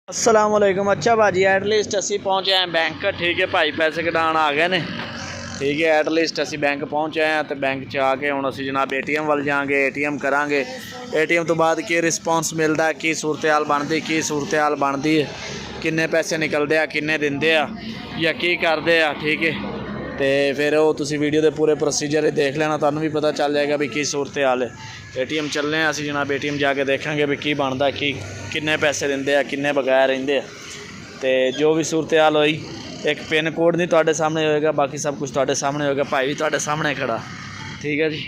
अस्सलाम वालेकुम। अच्छा भाजी एटलीस्ट असी पहुँचे हैं बैंक। ठीक है भाई, पैसे कढाण आ गए ने। ठीक है, एटलीस्ट असी बैंक पहुँचे हैं तो बैंक च आके हुण असी जनाब ATM वाल जाएंगे, ATM करांगे। ATM तो बाद की रिस्पॉन्स मिलता है, की सूरत हाल बनती, की सूरत हाल बनती है, किन्ने पैसे निकलते हैं, किन्ने दिंदे आ या की करते हैं। ठीक है, तो फिर वो तुसी वीडियो के पूरे प्रोसीजर देख लेना, तुहानू भी पता चल जाएगा भी की सूरत हाल है। ATM चलने असी जनाब ATM जाके देखेंगे भी की बनता, की किन्ने पैसे दिंदे आ, किन्ने बगैर रहिंदे आ, ते जो भी सूरत हाल होई। एक पिन कोड नहीं तुहाडे सामने होएगा, बाकी सब कुछ तुहाडे सामने होएगा। भाई भी तुहाडे सामने खड़ा। ठीक है जी,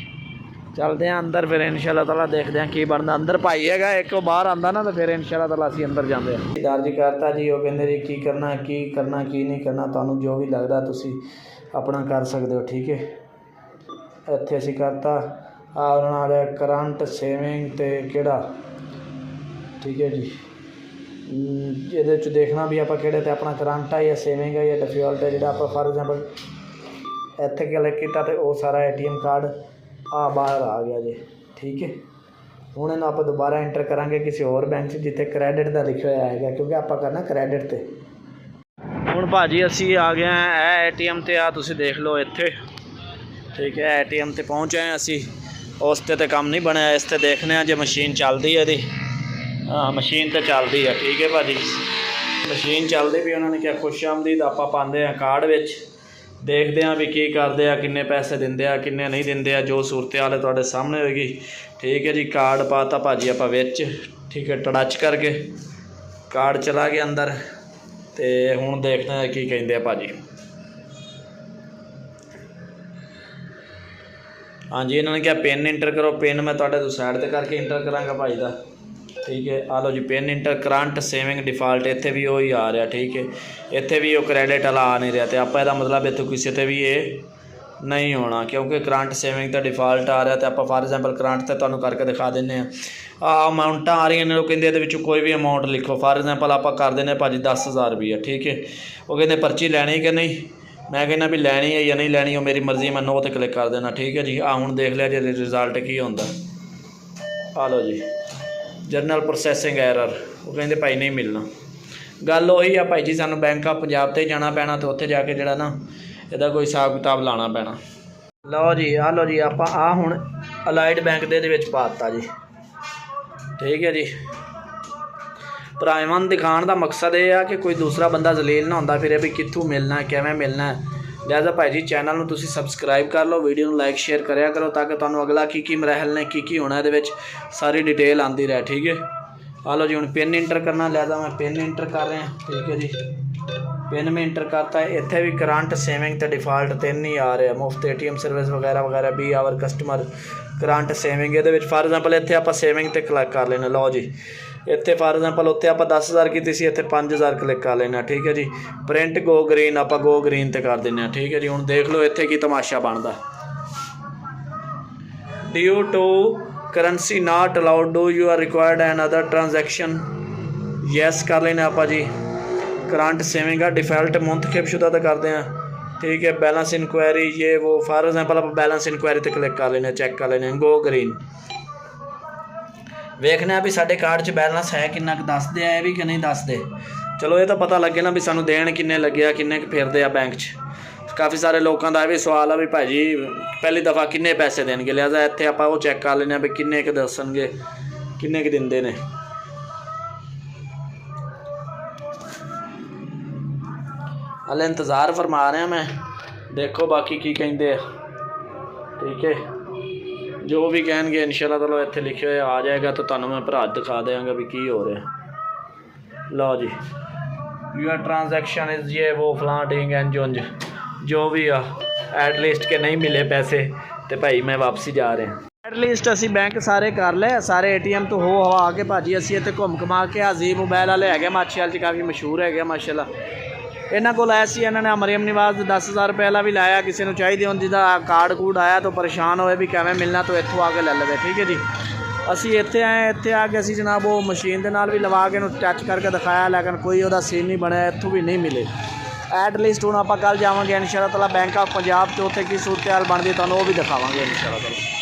चलते हैं अंदर, फिर इंशाअल्लाह ताला देखते हैं की बनता। अंदर भाई हैगा एक, बाहर आंदा ना तो फिर इंशाअल्लाह ताला असी अंदर जाते हैं। दर्ज करता जी, वो कहते जी की करना की नहीं करना, तुहानू जो भी लगता तुसी अपना कर सकते हो। ठीक है, इत्थे असी करता आ करंट सेविंग ते केड़ा। ठीक है जी, ये देखना भी आप कि अपना करंट है या सेविंग है या डिफॉल्ट है। जो आप फॉर एग्जाम्पल इत्थे क्लिक किया तो वो सारा ATM कार्ड बाहर आ गया जी। ठीक है, हुण इन्हूं आप दोबारा एंटर करांगे किसी और बैंक जिथे क्रेडिट का लिखा हुआ है, क्योंकि आप करना क्रेडिट ते। हुण भाजी असी आ गए हैं ATM ते, तुसीं देख लो इत्थे। ठीक है, ATM ते पहुँचे हैं असी। उस ते काम नहीं बनया, इस ते देखने जो मशीन चलती है जी। हाँ, मशीन तो चलती है। ठीक है भाजी, मशीन चलती भी। उन्होंने क्या खुश आमदीद आप पाते हैं कार्ड विच, देखते हैं भी की करते हैं, किन्ने पैसे दिंदे आ, किन्ने नहीं दिंदे आ, जो सूरत हाल है तुहाडे सामने होएगी। ठीक है जी, कार्ड पाता भाजी आप विच। ठीक है, टच करके कार्ड चला गया अंदर, तो हुण देखते हैं की कहते हैं भाजी। हाँ जी, इन्होंने क्या पिन इंटर करो। पिन मैं तुहाडे तो साइड ते करके इंटर करांगा भाई दा। ठीक है, आ लो जी pin enter, current saving default, इत्थे भी वही आ रहा। ठीक है, इत्थे भी वो क्रेडिट वाला आ नहीं रहा, तो आप इसका मतलब इत्थे किसी ते भी ये नहीं होना, क्योंकि करंट सेविंग तो डिफॉल्ट आ रहा। तो आप फॉर एग्जाम्पल करंट तो तुहानू करके दिखा दें। अमाउंटा आ रही ने, कहते ये कोई भी अमाउंट लिखो। फॉर एग्जाम्पल आप कर दें भाजी 10,000 रुपया। ठीक है, वो कहते पर्ची लैनी कि नहीं, मैं कहना भी लैनी है या नहीं लैनी, वो मेरी मर्जी, मैं नो ते क्लिक कर देना। ठीक है जी, हुण देख लिया जी रिजल्ट की होंदा। आ लो जी, जरनल प्रोसैसिंग एरर, वो कहते भाई नहीं मिलना। गल उही आ भाई जी, सानू बैंक ऑफ पंजाब ते जाना पैना, तो उत्थे जाके जिहड़ा ना इहदा कोई हिसाब किताब लाना पैना। लो जी, आ लो जी, आप हुण अलाइड बैंक दे विच पाता जी। ठीक है जी, प्राइमन दिखाने का मकसद ये है कि कोई दूसरा बंदा जलील ना होंदा फिरे भी कित्थों मिलना है, किवें मिलना है। लिहाजा भाई जी चैनल में तुसी सबसक्राइब कर लो, वीडियो लाइक शेयर कराया करो, ताकि तुहानू अगला की मरहल ने की होना ये सारी डिटेल आती रहे। ठीक है, आ लो जी, हुण पिन इंटर करना, लिहाजा मैं पिन इंटर कर रहा। ठीक है जी, पिन में इंटर करता है। इत्थे भी करंट सेविंग तो डिफॉल्ट 3 ही आ रहा, मुफ्त ATM सर्विस वगैरह वगैरह, 20 आवर कस्टमर करंट सेविंग। ये फॉर एग्जाम्पल इत्थे आप सेविंग ते क्लिक कर लेना। लो जी, इत्थे फॉर एग्जाम्पल उत्ते आप 10,000 की थी, इत्थे 5,000 क्लिक कर लेना। ठीक है जी, प्रिंट गो ग्रीन, आप गो ग्रीन ते कर दें। ठीक है जी, हुण देख लो इत्थे की तमाशा बनता। Due to currency not allowed, do you are required an other transaction, yes कर लेना आप जी। करंट सेविंग का डिफॉल्ट मुंतखब तो करते हैं। ठीक है, बैलेंस इंक्वायरी ये वो, फॉर एग्जाम्पल आप बैलेंस इंक्वायरी ते क्लिक कर लेना, चैक कर लेना, गो ग्रीन। वेखने भी साडे कार्ड च बैलेंस है किन्ना क दसदे आ भी कि नहीं दसदे। चलो ये तो पता लगे ना भी सानू देन किन्ने लगे आ, किन्ने फिरदे आ बैंक च। काफ़ी सारे लोगों का भी सवाल है भी भाई जी पहली दफ़ा किन्ने पैसे देंगे, लिहाजा इत्थे आप वो चैक कर लेने भी किन्ने क दसणगे, किन्ने क दिंदे ने। हले इंतज़ार फरमा रहा मैं, देखो बाकी की कहिंदे। ठीक है, जो भी कहेंगे इंशाअल्लाह ताला इत्थे लिखे हुए आ जाएगा, तो तुहानू मैं भरा दिखा देंगा भी की हो रहा। लो जी, यूर ट्रांजैक्शन इज़ ये वो फलां टिंग एंड जुंज, जो भी आ एटलीस्ट के नहीं मिले पैसे तो भाई मैं वापसी जा रहे हैं। एटलीस्ट असी बैंक सारे कर ले, सारे ATM तो हो हवा के भाजी असी इत्थे घुम घुमा के। अजीब मोबाइल वाले है माछेवाल च, काफ़ी मशहूर है माशाअल्लाह। इन्हों को आया सी, इन्होंने मरियम निवाज 10,000 रुपये वाला भी लाया, किसी को चाहिए हों जिसका कार्ड कूड आया तो परेशान होए भी किवें मिलना, तो इत्थों आके ले लवे। ठीक है जी, असी इत्थे आए, इत्थे आके असी जनाब वो मशीन के नाल भी लवा के टच करके दिखाया, लेकिन कोई वह सीन नहीं बनया, इत्थों भी नहीं मिले। एटलीस्ट हुण आपां कल जावांगे इंशाअल्लाह ताला बैंक ऑफ पंजाब, तो उत्थे की सूरत हाल बनदी तुहानूं वो भी दिखावांगे इंशाअल्लाह ताला।